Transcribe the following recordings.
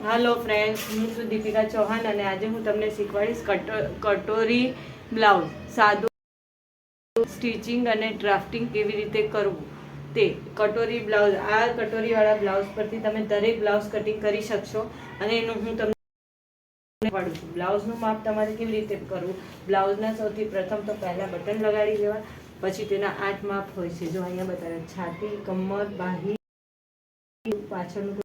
Hello friends, હું છું દીપિકા ચૌહાણ અને આજે હું તમને શીખવાડીશ કટોરી બ્લાઉઝ સાદું સ્ટિચિંગ અને ડ્રાફ્ટિંગ કેવી રીતે કરવું તે. કટોરી બ્લાઉઝ, આ કટોરીવાળા બ્લાઉઝ પરથી તમે દરેક બ્લાઉઝ કટિંગ કરી શકશો અને એનું હું તમને શીખવાડું છું. બ્લાઉઝનું માપ તમારે કેવી રીતે કરવું. બ્લાઉઝના સૌથી પ્રથમ તો પહેલાં બટન લગાડી દેવા, પછી તેના 8 માપ હોય છે. જો અહીંયા બતાવે છાતી, કમર, બાહી, પાછળનું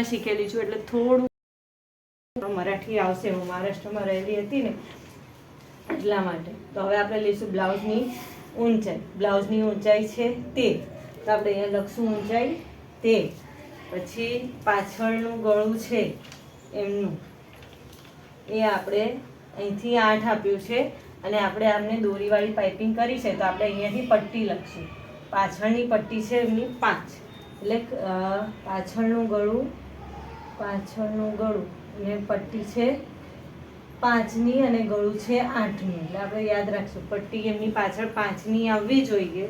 શીખેલી છું એટલે થોડું મરાઠી આવશે. હું મહારાષ્ટ્રમાં રહેલી હતી ને એટલા માટે. તો હવે આપણે લઈશું બ્લાઉઝની ઊંચાઈ. બ્લાઉઝની ઊંચાઈ છે તે, તો આપણે અહીંયા લખશું ઊંચાઈ તે. પછી પાછળનું ગળું છે એમનું, એ આપણે અહીંથી 8 આપ્યું છે અને આપણે આમને દોરીવાળી પાઇપિંગ કરી છે તો આપણે અહીંયાથી પટ્ટી લખશું. પાછળની પટ્ટી છે એમની 5, એટલે પાછળનું ગળું ને પટ્ટી છે 5ની અને ગળું છે 8ની. એટલે આપણે યાદ રાખશું પટ્ટી એમની પાછળ 5ની આવવી જોઈએ,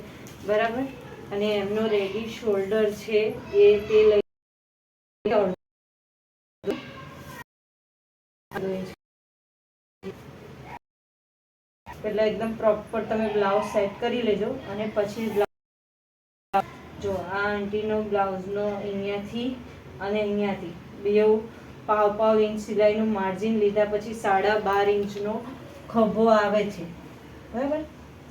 બરાબર. અને એમનો રેડી શોલ્ડર છે એ તે લઈ એટલે એકદમ પ્રોપર તમે બ્લાઉઝ સેટ કરી લેજો. અને પછી જો આ આંટીનો બ્લાઉઝનો અહીંયાથી અને અહીંયાથી બેઉ પાવ ઇંચ સિલાઈનું માર્જિન લીધા પછી 12.5 ઇંચનો ખભો આવે છે, બરાબર.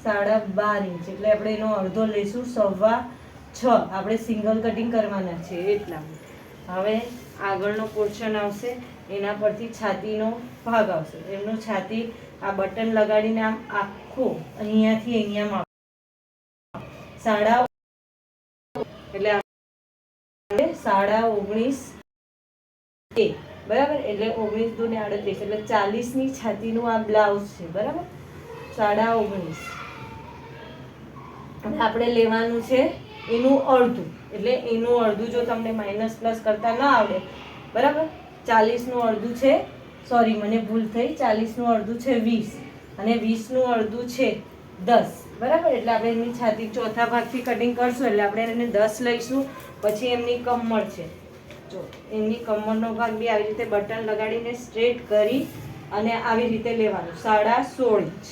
12.5 ઇંચ એટલે આપણે એનો અડધો લઈશું 6.25. આપણે સિંગલ કટિંગ કરવાના છે એટલા. હવે આગળનો પોર્શન આવશે, એના પરથી છાતીનો ભાગ આવશે. એમનું છાતી આ બટન લગાડીને આમ આખું અહીંયાથી અહીંયા માપ 19.5 એ, બરાબર. એટલે 19 દુ ને 38 એટલે 40ની છાતીનું આ બ્લાઉઝ છે, બરાબર. 19.5 અને આપણે લેવાનું છે એનું અડધું. એટલે એનું અડધું જો તમને માઇનસ પ્લસ કરતા ના આવડે, બરાબર. 40નું અડધું છે, સોરી મને ભૂલ થઈ, 40નું અડધું છે 20 અને 20નું અડધું છે 10, બરાબર. એટલે આપણે એમની છાતી ચોથા ભાગથી કટિંગ કરશું એટલે આપણે એને 10 લઈશું. પછી એમની કમર છે, જો એમની કમરનો ભાગ બી આવી રીતે બટન લગાડીને સ્ટ્રેટ કરી અને આવી રીતે લેવાનું 16.5 ઇંચ,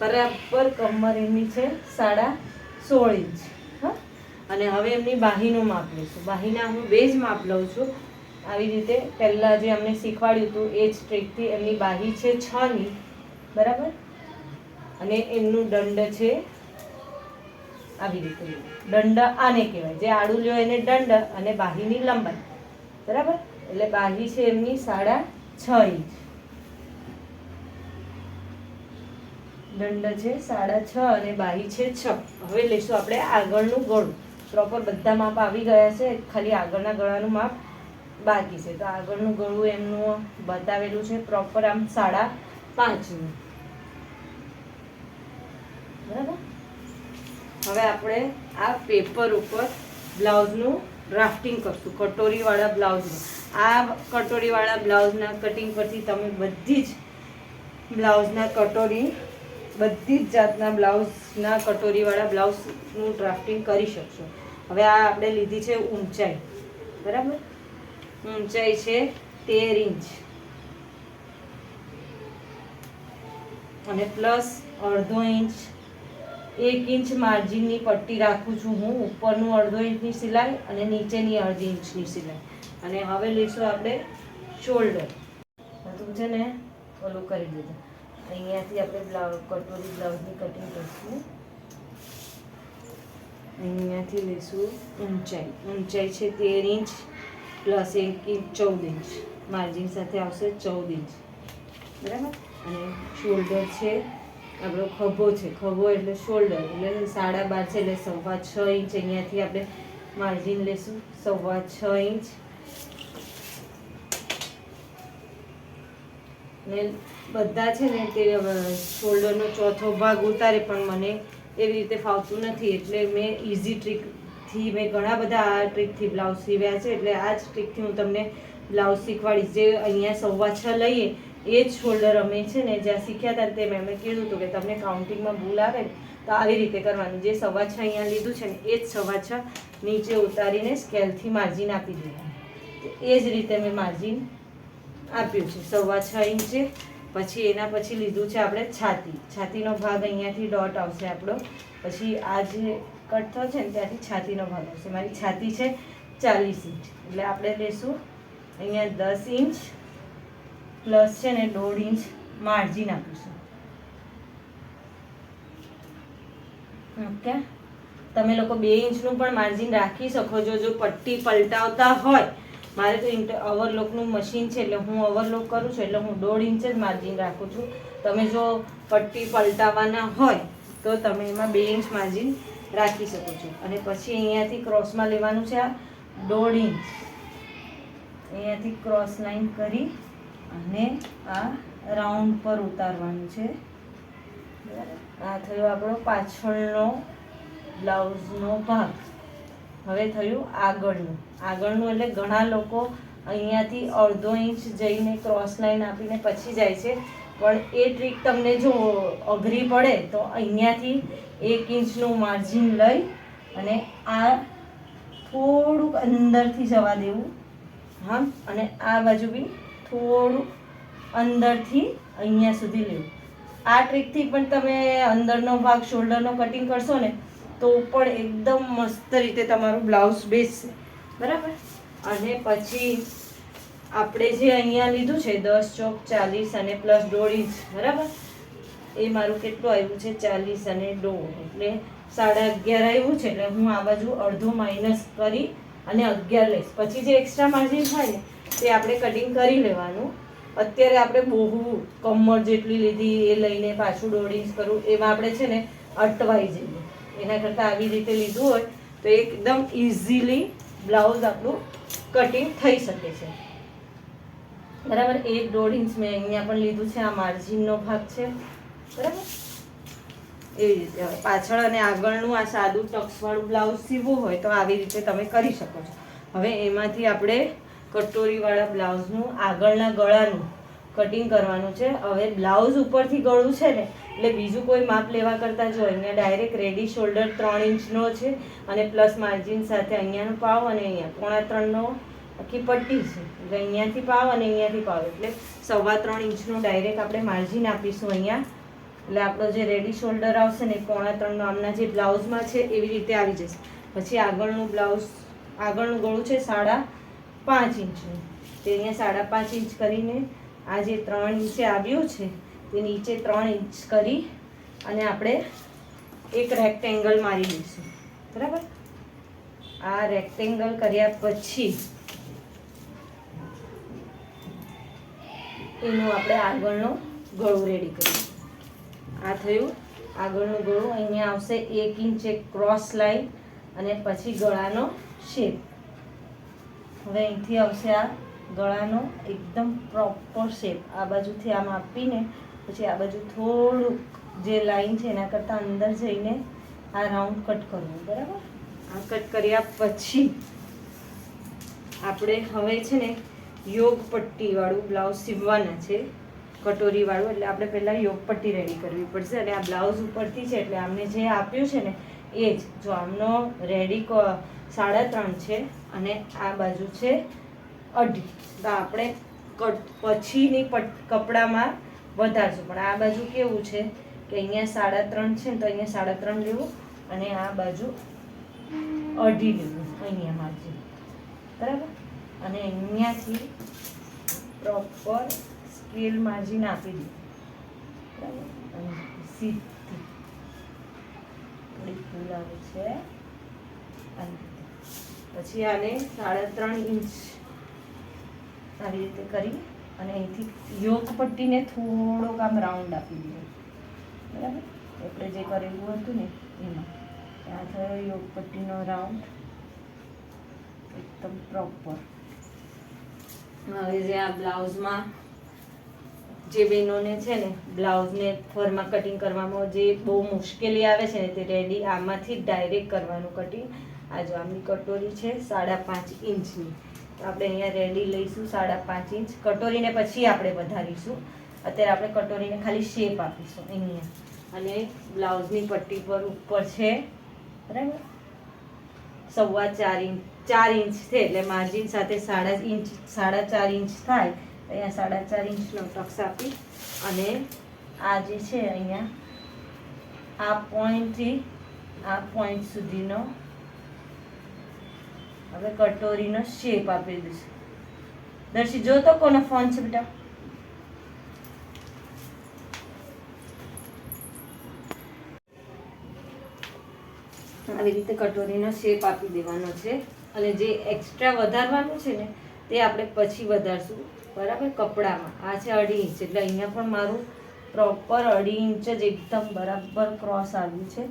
બરાબર. કમર એમની છે 16.5 ઇંચ. હા, અને હવે એમની બાહીનું માપ લઈશું. બાહીના હું 2 જ માપ લઉં છું. આવી રીતે પહેલાં જે અમને શીખવાડ્યું હતું એ જ ટ્રીકથી એમની બાહી છે 6ની, બરાબર. અને એમનું દંડ છે આવી રીતે. દંડ આને કહેવાય, જે આડું લ્યો એને દંડ અને બાહીની લંબાઈ, બરાબર. એટલે બાહી છે એમની 6.5 ઇંચ, દંડ છે 6.5 અને બાહી છે 6. હવે લઈશું આપણે આગળનું ગળું. પ્રોપર બધા માપ આવી ગયા છે, ખાલી આગળના ગળાનું માપ બાકી છે. તો આગળનું ગળું એમનું બતાવેલું છે પ્રોપર આમ 5.5નું, બરાબર. હવે આપણે આ પેપર ઉપર બ્લાઉઝનું ડ્રાફ્ટિંગ કરશું, કટોરીવાળા બ્લાઉઝનું. આ કટોરીવાળા બ્લાઉઝના કટિંગ પરથી તમે બધી જ બ્લાઉઝના બધી જ જાતના બ્લાઉઝના કટોરીવાળા બ્લાઉઝનું ડ્રાફ્ટિંગ કરી શકશો. હવે આ આપણે લીધી છે ઊંચાઈ, બરાબર. ઊંચાઈ છે 13 ઇંચ અને પ્લસ અડધો ઇંચ 1 ઇંચ માર્જિનની પટ્ટી રાખું છું હું. ઉપરનું અડધો ઇંચની સિલાઈ અને નીચેની અડધી ઇંચની સિલાઈ. અને હવે લઈશું આપણે શોલ્ડર. તું છે ને ઓલું કરી દીધું. અહીંયાથી આપણે કટોરી બ્લાઉઝની કટિંગ કરીશું. અહીંયાથી લઈશું ઊંચાઈ. ઊંચાઈ છે 13 inch plus 1 inch 14 inch. Margin સાથે આવશે 14 ઇંચ, બરાબર. અને શોલ્ડર છે આપણો ખભો છે, ખભો એટલે શોલ્ડર એટલે 12.5 છે એટલે 6.25 ઇંચ. અહીંયાથી આપણે માર્જિન લઈશું 6.25 ઇંચ. ને બધા છે ને તે શોલ્ડરનો ચોથો ભાગ ઉતારે પણ મને એવી રીતે ફાવતું નથી, એટલે મેં ઇઝી ટ્રીકથી મેં ઘણા બધા આ ટ્રીકથી બ્લાઉઝ સીવ્યા છે. એટલે આ જ ટ્રીકથી હું તમને બ્લાઉઝ શીખવાડીશ. જે અહીંયા 6.25 લઈએ એ જ શોલ્ડર અમે છે ને જ્યાં શીખ્યા હતા તે મેં કીધું હતું કે તમને કાઉન્ટિંગમાં ભૂલ આવે ને તો આવી રીતે કરવાની. જે 6.25 અહીંયા લીધું છે ને એ જ 6.25 નીચે ઉતારીને સ્કેલથી માર્જિન આપી દેવાનું. એ જ રીતે મેં માર્જિન આપ્યું છે 6.25 ઇંચે. પછી એના પછી લીધું છે આપણે છાતીનો ભાગ અહીંયાથી ડોટ આવશે આપણો. પછી આ જે કટ થયો છે ને ત્યાંથી છાતીનો ભાગ આવશે. મારી છાતી છે 40 ઇંચ એટલે આપણે લઈશું અહીંયા 10 ઇંચ પ્લસ છે ને 1.5 ઇંચ માર્જિન આપીશું. ઓકે, તમે લોકો 2 ઇંચનું પણ માર્જિન રાખી શકો છો જો પટ્ટી પલટાવતા હોય. મારે તો ઓવરલોકનું મશીન છે એટલે હું ઓવરલોક કરું છું એટલે હું 1.5 ઇંચ જ માર્જિન રાખું છું. તમે જો પટ્ટી પલટાવવાના હોય તો તમે એમાં 2 ઇંચ માર્જિન રાખી શકો છો. અને પછી અહીંયાથી ક્રોસમાં લેવાનું છે આ 1.5 ઇંચ. અહીંયાથી ક્રોસ લાઈન કરી અને આ રાઉન્ડ પર ઉતારવાનું છે. આ થયો આપણો પાછળનો બ્લાઉઝનો ભાગ. હવે થયું આગળનું એટલે ઘણા લોકો અહીંયાથી 1/2 ઇંચ જઈને ક્રોસ લાઈન આપીને પછી જાય છે, પણ એ ટ્રીક તમને જો અઘરી પડે તો અહીંયાથી 1 ઇંચનું માર્જિન લઈ અને આ થોડુંક અંદરથી જવા દેવું. હા, અને આ બાજુ બી થોડુંક અંદરથી અહીંયા સુધી લેવું. આ ટ્રીકથી પણ તમે અંદરનો ભાગ શોલ્ડરનો કટિંગ કરશો ને તો પણ એકદમ મસ્ત રીતે તમારું બ્લાઉઝ બેસશે. બરાબર. અને પછી આપણે જે અહીંયા લીધું છે 10 ચોક 40 અને પ્લસ 1.5 ઇંચ. બરાબર. એ મારું કેટલું આવ્યું છે 40 અને 1.5 એટલે 11.5 આવ્યું છે. એટલે હું આ બાજુ અડધું માઇનસ કરી અને 11 લઈશ. પછી જે એક્સ્ટ્રા માર્જિન થાય ને તે આપણે કટિંગ કરી લેવાનું. અત્યારે આપણે બહુ કમર જેટલી લીધી એ લઈને પાછું 1.5 ઇંચ કરવું એમાં આપણે છે ને અટવાઈ જઈએ. એના કરતાં આવી રીતે લીધું હોય તો એકદમ ઇઝીલી બ્લાઉઝ આપણું કટિંગ થઈ શકે છે. બરાબર. 1.5 ઇંચ મેં અહીંયા પણ લીધું છે. આ માર્જિનનો ભાગ છે. બરાબર. એવી રીતે હવે પાછળ અને આગળનું આ સાદું ટક્સવાળું બ્લાઉઝ સીવવું હોય તો આવી રીતે તમે કરી શકો છો. હવે એમાંથી આપણે કટોરીવાળા બ્લાઉઝનું આગળના ગળાનું કટિંગ કરવાનું છે. હવે બ્લાઉઝ ઉપરથી ગળું છે ને એટલે બીજું કોઈ માપ લેવા કરતાં જો અહીંયા ડાયરેક્ટ રેડી શોલ્ડર 3 ઇંચનો છે અને પ્લસ માર્જિન સાથે અહીંયાનો પાવ અને અહીંયા 3.25નો આખી પટ્ટી છે. એટલે અહીંયાથી પાવ અને અહીંયાથી પાવ એટલે 3.25 ઇંચનું ડાયરેક્ટ આપણે માર્જિન આપીશું અહીંયા. એટલે આપણો જે રેડી શોલ્ડર આવશે ને 3.25નો આમના જે બ્લાઉઝમાં છે એવી રીતે આવી જશે. પછી આગળનું ગળું છે 5.5 ઇંચનું. તે અહીંયા 5.5 ઇંચ કરીને આ જે 3 ઇંચે આવ્યું છે તે નીચે 3 ઇંચ કરી અને આપણે એક રેક્ટેંગલ મારી દઈશું. બરાબર. આ રેક્ટેંગલ કર્યા પછી એનું આપણે આગળનો ગળું રેડી કરીશું. આ થયું આગળનું ગળું. અહીંયા આવશે 1 ઇંચ એક ક્રોસ લાઈન અને પછી ગળાનો શેપ. હવે અહીંથી આવશે આ ગળાનો એકદમ પ્રોપર શેપ. આ બાજુથી આમ આપીને પછી આ બાજુ થોડુંક જે લાઈન છે એના કરતાં અંદર જઈને આ રાઉન્ડ કટ કરવું. બરાબર. આ કટ કર્યા પછી આપણે હવે છે ને યોગ પટ્ટીવાળું બ્લાઉઝ સીવવાના છે. કટોરીવાળું એટલે આપણે પહેલાં યોગ પટ્ટી રેડી કરવી પડશે. અને આ બ્લાઉઝ ઉપરથી છે એટલે આમને જે આપ્યું છે ને એ જ જો આમનો રેડી 3.5 છે અને આ બાજુ છે 2.5. તો આપણે પછીની કપડામાં વધારશું. પણ આ બાજુ કેવું છે કે અહીંયા 3.5 છે ને તો અહીંયા 3.5 લેવું અને આ બાજુ 2.5 લેવું અહીંયા માર્જિન. બરાબર. અને અહીંયાથી પ્રોપર સ્કેલ માર્જિન આપી દીધું. બરાબર. અને સીધી થોડી ફૂલ આવે છે. પછી આને 3.5 ઇંચ આવી રીતે કરી અને અહીંથી યોગ પટ્ટીને થોડોક આમ રાઉન્ડ આપી દીધો. બરાબર. આપણે જે કરેલું હતું ને એમાં આ થયો યોગ પટ્ટીનો રાઉન્ડ એકદમ પ્રોપર. હવે જે આ બ્લાઉઝમાં જે બહેનોને છે ને બ્લાઉઝને ફરમાં કટિંગ કરવામાં જે બહુ મુશ્કેલી આવે છે ને તે રેડી આમાંથી જ ડાયરેક્ટ કરવાનું કટિંગ. આ જો આમની કટોરી છે 5.5 ઇંચની. તો આપણે અહીંયા રેડી લઈશું 5.5 ઇંચ. કટોરીને પછી આપણે વધારીશું. અત્યારે આપણે કટોરીને ખાલી શેપ આપીશું અહીંયા. અને બ્લાઉઝની પટ્ટી પર ઉપર છે. બરાબર. 4.25 ઇંચ 4 ઇંચ છે એટલે માર્જિન સાથે 4.5 ઇંચ થાય. અહીંયા 4.5 ઇંચનો ટક્સ આપી અને આ જે છે અહીંયા આ પોઈન્ટથી આ પોઈન્ટ સુધીનો હવે કટોરીનો શેપ આપી દઈશું. દર્શી જો તો કોનો ફોન છે બેટા? આવી રીતે કટોરીનો શેપ આપી દેવાનો છે અને જે એક્સ્ટ્રા વધારવાનું છે ને તે આપણે પછી વધારશું, બરાબર. કપડામાં આ છે 2.5 ઇંચ એટલે અહીંયા પણ મારું પ્રોપર 2.5 ઇંચ જ એકદમ બરાબર ક્રોસ આવ્યું છે.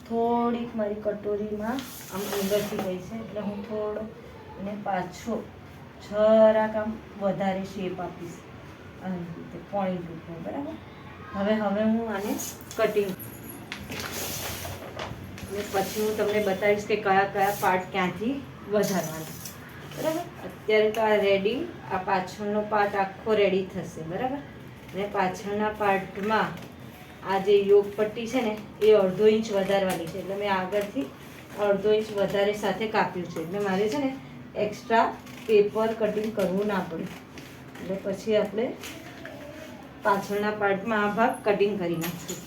થોડીક મારી કટોરીમાં આમ અંદરથી ગઈ છે એટલે હું થોડો અને પાછો જરાક આમ વધારે શેપ આપીશ આવી રીતે પોઈન્ટ ઉપર, બરાબર. હવે હું આને કટિંગ અને પછી હું તમને બતાવીશ કે કયા કયા પાર્ટ ક્યાંથી વધારવાના, બરાબર. અત્યારે તો આ રેડી, આ પાછળનો પાર્ટ આખો રેડી થશે, બરાબર. અને પાછળના પાર્ટમાં આ જે યોગ પટ્ટી છે ને એ 1/2 ઇંચ વધારવાની છે એટલે મેં આગળથી 1/2 ઇંચ વધારે સાથે કાપ્યું છે એટલે મારે છે ને એક્સ્ટ્રા પેપર કટિંગ કરવું ના પડે. એટલે પછી આપણે પાછળના પાર્ટમાં આ ભાગ કટિંગ કરી નાખીશું.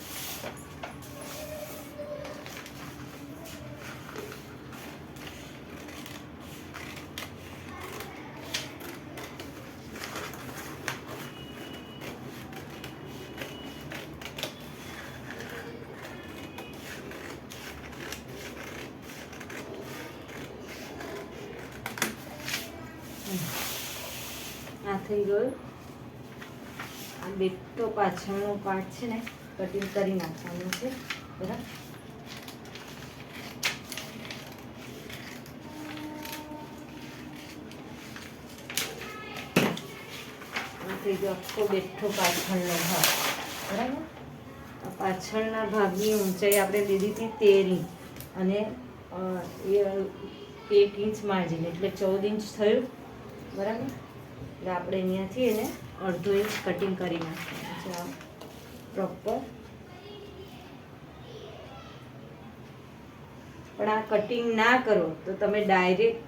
આ થઈ ગયું. આ બેટો પાછળનો પાર્ટ છે ને કટિંગ કરી નાખવાનું છે, બરાબર. આ થઈ ગયો આખો બેઠો પાછળનો ભાગ, બરાબર. આ પાછળના ભાગની ઊંચાઈ આપણે લીધી હતી 13 ઇંચ અને 1 ઇંચ માર્જિન એટલે 14 ઇંચ થયું, બરાબર. એટલે આપણે અહીંયાથી એને 1/2 ઇંચ કટિંગ કરી નાખવાનું છે આ પ્રોપર. પણ આ કટિંગ ના કરો તો તમે ડાયરેક્ટ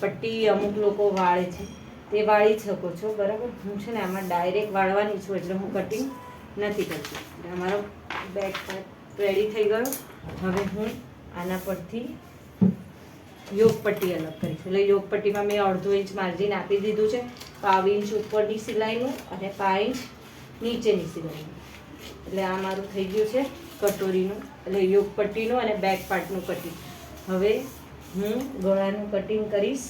પટ્ટી અમુક લોકો વાળે છે તે વાળી શકો છો, બરાબર. હું છે ને આમાં ડાયરેક્ટ વાળવાની છું એટલે હું કટિંગ નથી કરતી. એટલે અમારો બેક પાર્ટ રેડી થઈ ગયો. હવે હું આના પરથી યોગ પટ્ટી અલગ કરીશ. એટલે યોગ પટ્ટીમાં મેં 1/2 ઇંચ માર્જિન આપી દીધું છે, 1/2 ઇંચ ઉપરની સિલાઈનું અને 5 ઇંચ નીચેની સિલાઈનું. એટલે આ મારું થઈ ગયું છે કટોરીનું એટલે યોગ પટ્ટીનું અને બેક પાર્ટનું કટિંગ. હવે હું ગળાનું કટિંગ કરીશ.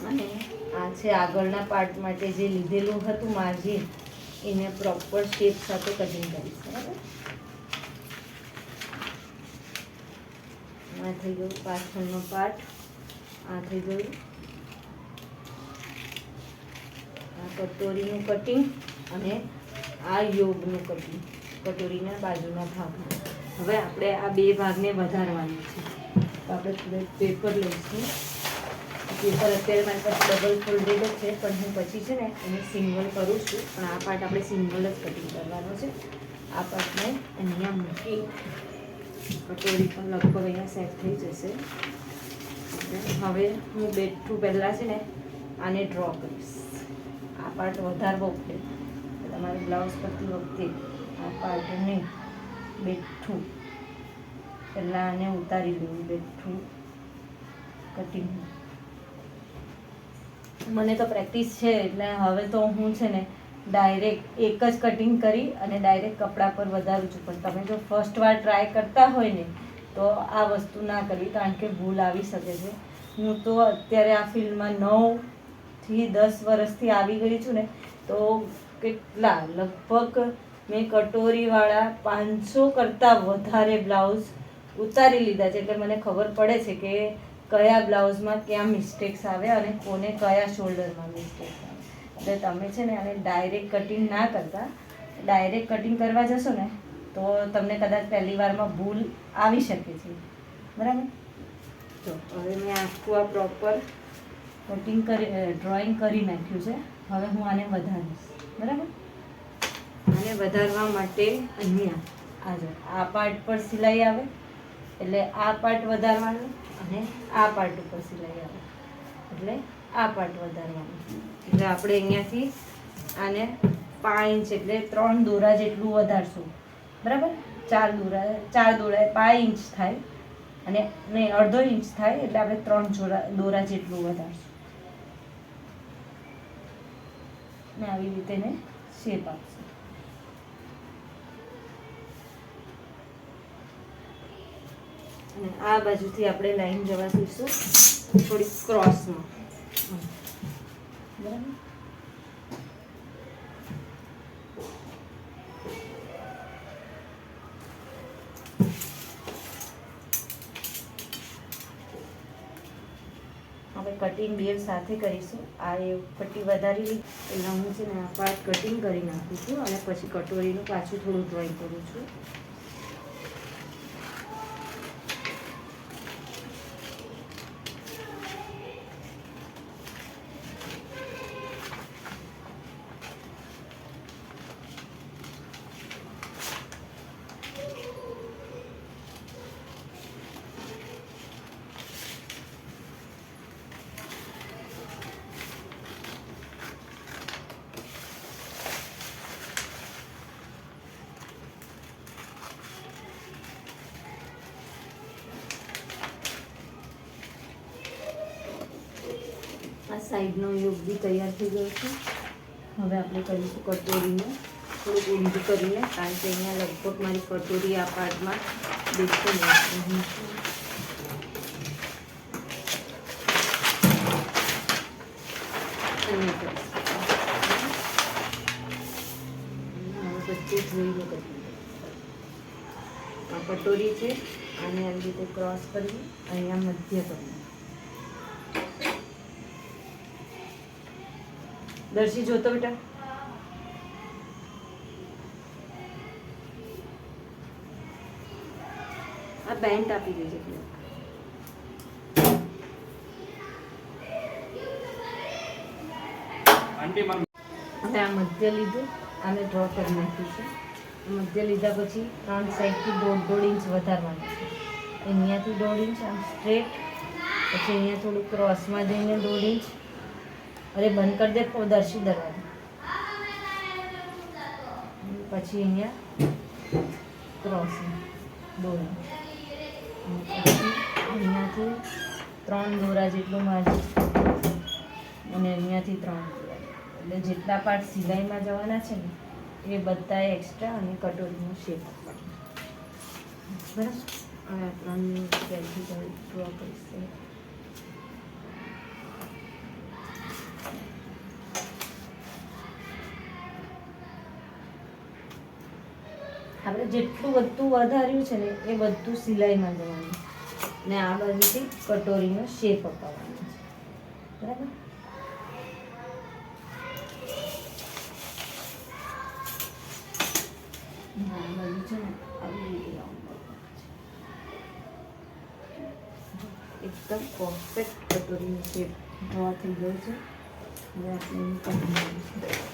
અને આ છે આગળના પાર્ટ માટે જે લીધેલું હતું માર્જિન એને પ્રોપર શેપ સાથે કટિંગ કરીશ, બરાબર. આ થઈ ગયું પાછળનો પાર્ટ, આ થઈ ગયું આ કટોરીનું કટિંગ અને આ યોગનું કટિંગ કટોરીના બાજુના ભાગમાં. હવે આપણે આ બે ભાગને વધારવાનું છે તો આપણે પેપર લઈશું. પેપર અત્યારે મારી પાસે ડબલ ફોલ્ડેડ જ છે પણ હું પછી છે ને એને સિંગલ કરું છું. પણ આ પાર્ટ આપણે સિંગલ જ કટિંગ કરવાનો છે. આ પાર્ટને અહીંયા મૂકી કટોરી પણ લગભગ અહીંયા સેટ થઈ જશે. હવે હું બેઠું પહેલાં છે ને આને ડ્રો કરીશ. આ પાર્ટ વધારવો પડે તમારે બ્લાઉઝ કરતી વખતે આ પાર્ટને બેઠું પહેલાં આને ઉતારી લઉં. બેઠું કટિંગ મને તો પ્રેક્ટિસ છે એટલે હવે તો હું છે ને ડાયરેક્ટ એક જ કટિંગ કરી અને ડાયરેક્ટ કપડા પર વધારું છું. પણ તમે જો ફર્સ્ટ વાર ટ્રાય કરતા હોય ને તો આ વસ્તુ ના કરવી કારણ કે ભૂલ આવી શકે છે. હું તો અત્યારે આ ફિલ્ડમાં 9 થી 10 વર્ષથી આવી ગઈ છું ને તો કેટલા લગભગ મેં કટોરીવાળા 500 કરતાં વધારે બ્લાઉઝ ઉતારી લીધા છે. એટલે મને ખબર પડે છે કે કયા બ્લાઉઝમાં ક્યાં મિસ્ટેક્સ આવે અને કોને કયા શોલ્ડરમાં મિસ્ટેક્સ આવે. એટલે તમે છે ને આને ડાયરેક્ટ કટિંગ ના કરતા ડાયરેક્ટ કટિંગ કરવા જશો ને તો તમને કદાચ પહેલી વારમાં ભૂલ આવી શકે છે, બરાબર. તો હવે મેં આખું આ પ્રોપર કટિંગ કરી ડ્રોઈંગ કરી નાખ્યું છે. હવે હું આને વધારીશ, બરાબર. અને વધારવા માટે અહીંયા આ પાર્ટ પર સિલાઈ આવે એટલે આ પાર્ટ વધારવાનું અને આ પાર્ટ ઉપર સિલાઈ આવે એટલે આ પાર્ટ વધારવાનું. એટલે આપણે અહીંયાથી આને 5 ઇંચ એટલે 3 દોરા જેટલું વધારશું. બરાબર, 4 દોરાએ 5 ઇંચ થાય અને નહીં 1/2 ઇંચ થાય એટલે આપણે 3 દોરા જેટલું વધારશું ને આવી રીતે ને શેપ આપશું. અને આ બાજુથી આપણે લાઈન જવા દઈશું થોડી ક્રોસમાં. બરાબર, આપણે કટિંગ બે સાથે કરીશું. આ એ પટ્ટી વધારી લીધી પહેલાં હું છે ને આ પાર્ટ કટિંગ કરી નાખું છું અને પછી કટોરીનું પાછું થોડું ડ્રોઈંગ કરું છું. આ સાઈડનો યોગ બી તૈયાર થઈ ગયો છે. હવે આપણે કરીશું કટોરીને થોડુંક ઊંધું કરીને, કારણ કે અહીંયા લગભગ મારી કટોરી આ પાર્ટમાં બેસતો નથી. આ કટોરી છે આને આવી રીતે ક્રોસ કરી અહીંયા મધ્ય કરવું. દર્શી જોતો બેટા, આ બેન્ટ આપી દેજે. હવે આ મધ્ય લીધું, આને ડ્રો કરી નાખ્યું છે. મધ્ય લીધા પછી 3 સાઈડથી 1.5 ઇંચ વધારવાનું છે. અહીંયાથી 1.5 ઇંચ આમ સ્ટ્રેટ, પછી અહીંયા થોડું ક્રોસમાં જઈને 1.5 ઇંચ. અરે બંધ કરી દે દર્શી દરવાજો. પછી અહીંયા ક્રોસમાં 1.5 ઇંચ પછી અહીંયાથી 3 દોરા જેટલું માર્જિન અને અહીંયાથી 3 દોરા. એટલે જેટલા પાર્ટ સિલાઈમાં જવાના છે ને એ બધા એક્સ્ટ્રા અને કટોરીનો શેપ આપવાનો. બરાબર, હવે 3 પેલથી ડ્રો કરીશું. આપણે જેટલું બધું વધાર્યું છે ને એ બધું સિલાઈમાં જવાનું ને આ બાજુથી કટોરીનો શેપ અપાવવાનો છે. બરાબર, આ બાજુ છે ને આવી રીતે એકદમ પરફેક્ટ કટોરીનો શેપ ડ્રો થઈ ગયો છે. હવે આપણે એનું કટિંગ કરીશું.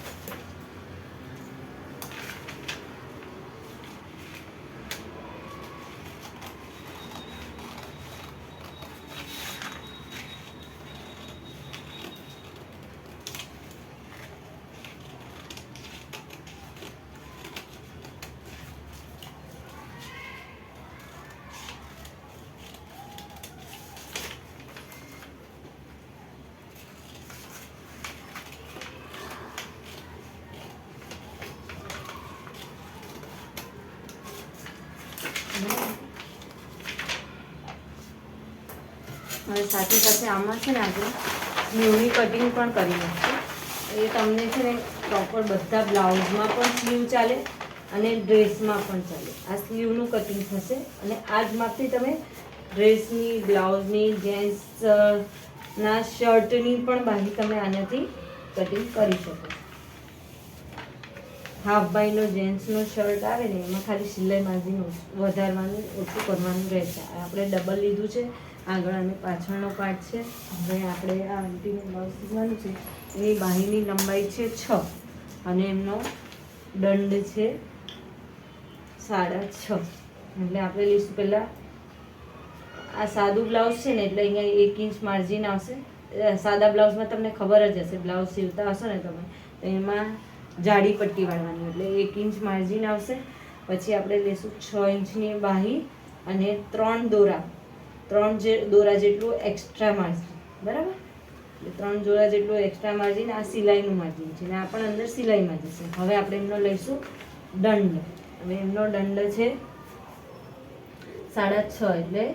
હવે સાથે સાથે આમાં છે ને આપણે સ્લીવની કટિંગ પણ કરી નાખીશું. એ તમને છે ને પ્રોપર બધા બ્લાઉઝમાં પણ સ્લીવ ચાલે અને ડ્રેસમાં પણ ચાલે. આ સ્લીવનું કટિંગ થશે અને આ જ માપથી તમે ડ્રેસની, બ્લાઉઝની, જેન્ટ્સના શર્ટની પણ બાજુ તમે આનાથી કટિંગ કરી શકો. હાફ બાયનો જેન્ટ્સનો શર્ટ આવે ને એમાં ખાલી સિલાઈ માર્જિન વધારવાનું ઓછું કરવાનું રહેશે. આપણે ડબલ લીધું છે, આગળ અને પાછળનો પાર્ટ છે. હવે આપણે આ આંટીનું બ્લાઉઝ સીવવાનું છે. એની બાહીની લંબાઈ છે 6 અને એમનો દંડ છે 6.5. એટલે આપણે લઈશું પહેલાં આ સાદું બ્લાઉઝ છે ને એટલે અહીંયા 1 ઇંચ માર્જિન આવશે. સાદા બ્લાઉઝમાં તમને ખબર જ હશે, બ્લાઉઝ સીવતા હશો ને તમે તો એમાં જાડી પટ્ટી વાળવાની એટલે 1 ઇંચ માર્જિન આવશે. પછી આપણે લઈશું 6 ઇંચની બાહી અને 3 દોરા જેટલું એક્સ્ટ્રા માર્જિન, બરાબર? એટલે 3 દોરા જેટલું એક્સ્ટ્રા માર્જિન. આ સિલાઈનું માર્જિન છે ને આ પણ અંદર સિલાઈમાં જશે. હવે આપણે એમનો લઈશું દંડ. હવે એમનો દંડ છે 6.5 એટલે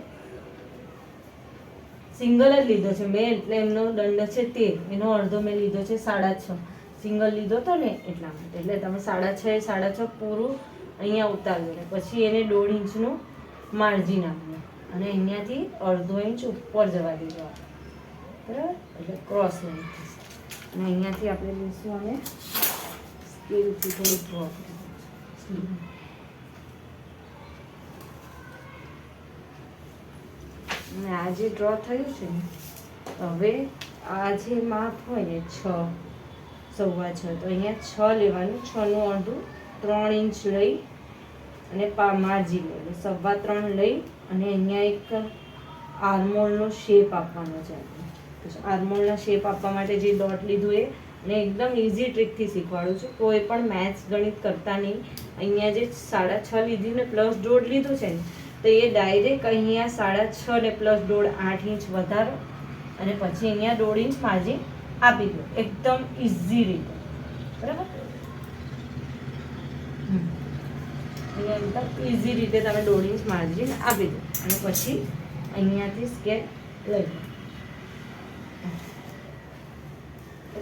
સિંગલ જ લીધો છે મેં એટલે એમનો દંડ છે 13, એનો અડધો મેં લીધો છે 6.5. સિંગલ લીધો હતો ને એટલા માટે. એટલે તમે 6.5 પૂરું અહીંયા ઉતારજો ને પછી એને 1.5 ઇંચનું માર્જિન આપવું અને અહીંયાથી અડધો ઇંચ ઉપર જવા દીધો, બરાબર? એટલે ક્રોસ લાઈન થશે. અને અહીંયાથી આપણે લઈશું અને સ્કેલથી થોડું ડ્રો કરીશું. અને આ જે ડ્રો થયું છે ને, હવે આ જે માપ હોય ને 6, 6.25 તો અહીંયા 6 લેવાનું. 6નું અડધું 3 ઇંચ લઈ અને માર્જિન લઈ 3.25 લઈ અને અહીંયા એક આર્મોલનો શેપ આપવાનો છે. આર્મોલના શેપ આપવા માટે જે ડોટ લીધું એ અને એકદમ ઇઝી ટ્રીકથી શીખવાડું છું. કોઈ પણ મેથ્સ ગણિત કરતા નહીં. અહીંયા જે 6.5 લીધી ને પ્લસ 1.5 લીધું છે ને તો એ ડાયરેક્ટ અહીંયા 6.5 ને પ્લસ 1.5 8 ઇંચ વધારો અને પછી અહીંયા 1.5 ઇંચ માર્જિન આપી દો એકદમ ઇઝી રીતે, બરાબર? અહીંયા એકદમ ઇઝી રીતે તમે 1.5 ઇંચ માર્જિન આપી દો અને પછી અહીંયાથી સ્કેલ લઈ લો.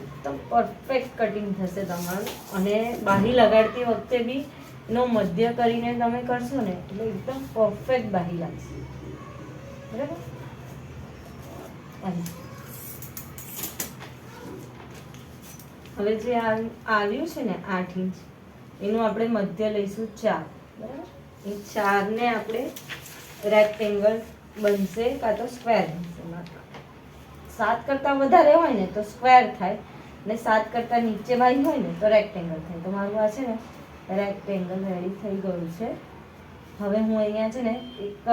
એકદમ પરફેક્ટ કટિંગ થશે તમારું. અને બાહી લગાડતી વખતે બી એનો મધ્ય કરીને તમે કરશો ને એટલે એકદમ પરફેક્ટ બાહી લાગશે, બરાબર? હવે જે આવ્યું છે ને 8 ઇંચ એનું આપણે મધ્ય લઈશું 4, બરાબર? એ 4ને આપણે રેક્ટેંગલ બનશે કાં તો સ્ક્વેર બનશે. 7 કરતાં વધારે હોય ને તો સ્ક્વેર થાય ને 7 કરતાં નીચે બાહી હોય ને તો રેક્ટેંગલ થાય. તો મારું આ છે ને રેક્ટેંગલ રેડી થઈ ગયું છે. હવે હું અહીંયા છે ને એક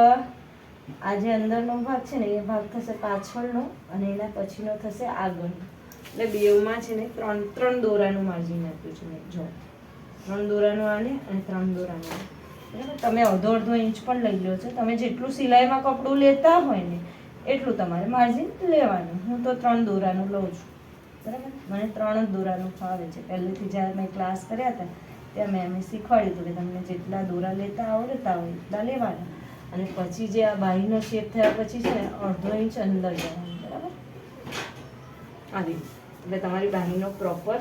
આ જે અંદરનો ભાગ છે ને એ ભાગ થશે પાછળનો અને એના પછીનો થશે આગળનો. એટલે બેવમાં છે ને 3 દોરાનું માર્જિન આપ્યું છે મેં. જો 3 દોરાનું આને અને 3 દોરાનું આને, બરાબર? તમે અડધો ઇંચ પણ લઈ લો છો. તમે જેટલું સિલાઈમાં કપડું લેતા હોય ને એટલું તમારે માર્જિન લેવાનું. હું તો 3 દોરાનું લઉં છું, બરાબર? મને 3 જ દોરાનું ફાવે છે. પહેલેથી જ્યારે મેં ક્લાસ કર્યા હતા ત્યાં મેં એમને શીખવાડ્યું હતું કે તમને જેટલા દોરા લેતા આવડતા હોય એટલા લેવાના અને પછી જે આ બાહીનો શેપ થયા પછી છે ને અડધો ઇંચ અંદર જવાનું, બરાબર? આવી એટલે તમારી બાહીનો પ્રોપર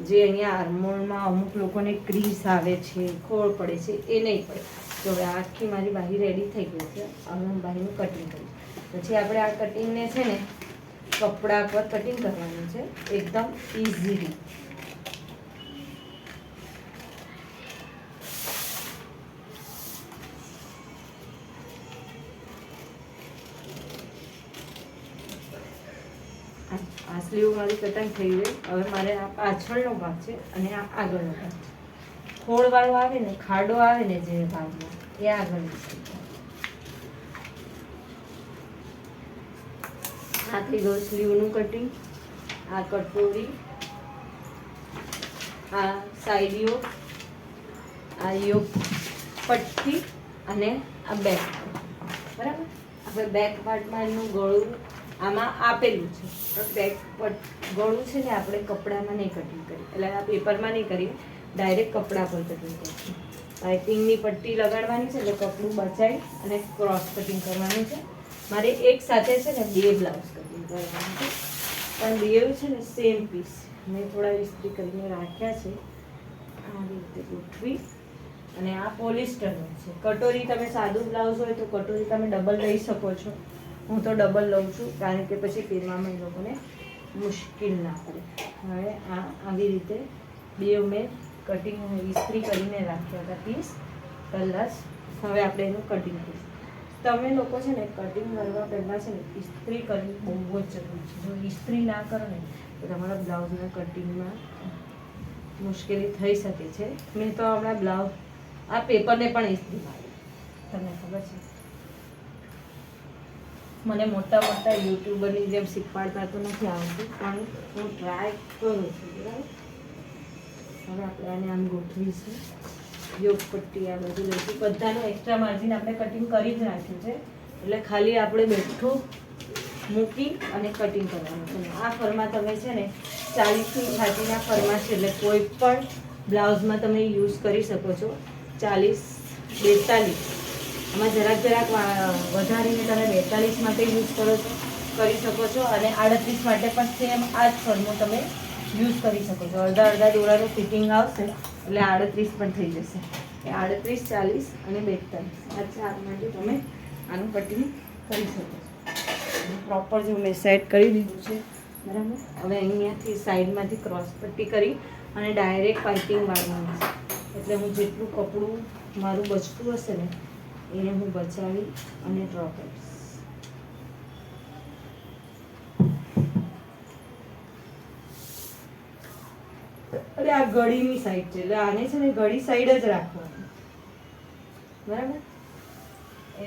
જે અહીંયા આર્મોલમાં અમુક લોકોને ક્રીઝ આવે છે, ખોળ પડે છે, એ નહીં પડે. તો હવે આખી મારી બાહી રેડી થઈ ગઈ છે. હવે હું બાહીનું કટિંગ કરીશ. પછી આપણે આ કટિંગને છે ને કપડા પર કટિંગ કરવાનું છે એકદમ ઇઝીલી. આ સ્લીવ મારી કટિંગ થઈ ગઈ. હવે મારે આ પાછળનો ભાગ છે અને આ આગળનો ભાગ છે. ખોળવાળો આવે ને, ખાડો આવે ને જે ભાગમાં એ આગળ આ થઈ ગયું સ્લીવનું કટિંગ. આ કટોરી, આ સાઈડ યોક, આ યોક પટ્ટી અને આ બેક, બરાબર? આપણે બેક પાર્ટમાં એનું ગળું આમાં આપેલું છે પણ બેક ગળું છે ને આપણે કપડામાં નહીં કટિંગ કરીએ, એટલે આ પેપરમાં નહીં કરીએ, ડાયરેક્ટ કપડા પર કટિંગ કરીશું. પાઇપિંગની પટ્ટી લગાડવાની છે એટલે કપડું બચાવી અને ક્રોસ કટિંગ કરવાનું છે. મારે એક સાથે છે ને 2 બ્લાઉઝ કટિંગ કરવાનું છે પણ 2 છે ને સેમ પીસ મેં થોડા ઇસ્ત્રી કરીને રાખ્યા છે. આવી રીતે ગોઠવી અને આ પોલિસ્ટરનું છે. કટોરી તમે સાદું બ્લાઉઝ હોય તો કટોરી તમે ડબલ લઈ શકો છો. હું તો ડબલ લઉં છું કારણ કે પછી પહેરવામાં એ લોકોને મુશ્કેલ ના પડે. હવે આ આવી રીતે 2 મેં કટિંગ ઇસ્ત્રી કરીને રાખ્યા હતા પીસ પહેલાં જ. હવે આપણે એનું કટિંગ કરીશું. તમે લોકો છે ને કટિંગ કરવા પહેલાં છે ને ઇસ્ત્રી કરવી બહુ જ જરૂરી છે. જો ઇસ્ત્રી ના કરો ને તો તમારા બ્લાઉઝના કટિંગમાં મુશ્કેલી થઈ શકે છે. મેં તો હમણાં બ્લાઉઝ આ પેપરને પણ ઇસ્ત્રી મારી, તમને ખબર છે. મને મોટા મોટા યુટ્યુબરની જેમ શીખવાડતા તો નથી આવડતું, પણ હું ટ્રાય કરું છું. બરાબર, હવે આપણે આને આમ ગોઠવીશું. યોગ પટ્ટી આ બધું લઈશું. બધાનું એક્સ્ટ્રા માર્જિન આપણે કટિંગ કરી જ નાખ્યું છે, એટલે ખાલી આપણે બેઠું મૂકી અને કટિંગ કરવાનું છે. આ ફરમાં તમે છે ને 40ની છાતીના ફરમાં છે, એટલે કોઈ પણ બ્લાઉઝમાં તમે યુઝ કરી શકો છો. 40, 42 આમાં જરાક વધારીને તમે 42 માટે યુઝ કરી શકો છો, અને 38 માટે પણ સેમ આ જ ફરમો તમે યુઝ કરી શકો છો. અડધા દોરાનું ફિટિંગ આવશે એટલે 38 પણ થઈ જશે. 38, 40 અને 42 આ ચાર માટે તમે આનું કટિંગ કરી શકો છો. પ્રોપર જો મેં સેટ કરી દીધું છે. બરાબર, હવે અહીંયાથી સાઈડમાંથી ક્રોસ પટ્ટી કરી અને ડાયરેક્ટ પાઇપિંગ વાળવાનું છે. એટલે હું જેટલું કપડું મારું બચતું હશે ને એને હું બચાવી અને ડ્રો કરીશ. અરે આ ગળીની સાઈડ છે, એટલે આને છે ને ગળી સાઈડ જ રાખવાનું. બરાબર,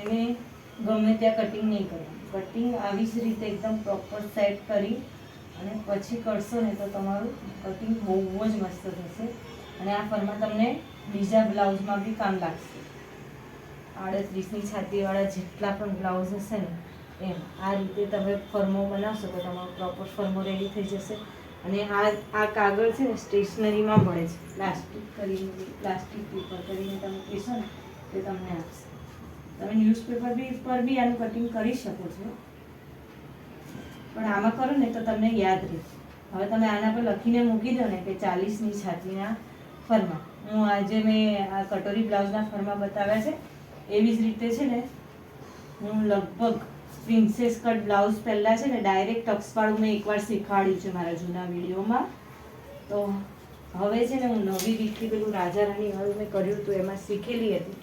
એને ગમે ત્યાં કટિંગ નહીં કરવાનું. કટિંગ આવી જ રીતે એકદમ પ્રોપર સેટ કરી અને પછી કરશો ને તો તમારું કટિંગ બહુ જ મસ્ત થશે. અને આ ફરમાં તમને બીજા બ્લાઉઝમાં બી કામ લાગશે. 38ની છાતીવાળા જેટલા પણ બ્લાઉઝ હશે ને એમ આ રીતે તમે ફરમો બનાવશો તો તમારો પ્રોપર ફરમો રેડી થઈ જશે. અને આ કાગળ છે ને સ્ટેશનરીમાં મળે છે, પ્લાસ્ટિક પેપર કરીને તમે કહેશો ને તે તમને આપશે. તમે ન્યૂઝપેપર પર બી આનું કટિંગ કરી શકો છો, પણ આમાં કરો ને તો તમને યાદ રહે. હવે તમે આના પર લખીને મૂકી દો ને કે 40ની છાતીના ફરમાં. હું આજે મેં આ કટોરી બ્લાઉઝના ફરમાં બતાવ્યા છે એવી જ રીતે છે ને હું લગભગ પ્રિન્સેસ કટ બ્લાઉઝ પહેલાં છે ને ડાયરેક્ટ ટક્સવાળું મેં એકવાર શીખવાડ્યું છે મારા જૂના વિડીયોમાં. તો હવે છે ને હું નવી રીતથી પેલું રાજા રાણી વાળું મેં કર્યું હતું એમાં શીખેલી હતી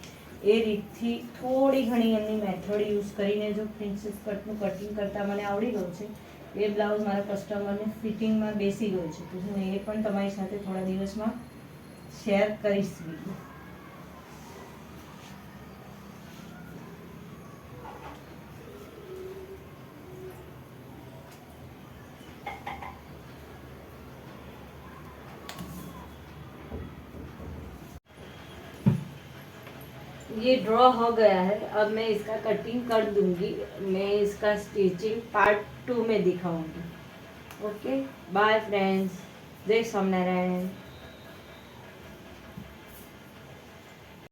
એ રીતથી થોડી ઘણી એમની મેથડ યુઝ કરીને જો પ્રિન્સેસ કટનું કટિંગ કરતાં મને આવડી ગયું છે. એ બ્લાઉઝ મારા કસ્ટમરને ફિટિંગમાં બેસી ગયું છે, તો હું એ પણ તમારી સાથે થોડા દિવસમાં શેર કરીશ વિડીયો. ये ड्रॉ हो गया है, अब मैं इसका कटिंग कर दूंगी. मैं इसका स्टिचिंग पार्ट 2 में दिखाऊंगी. ओके, बाय फ्रेंड्स, जय स्वामीनारायण.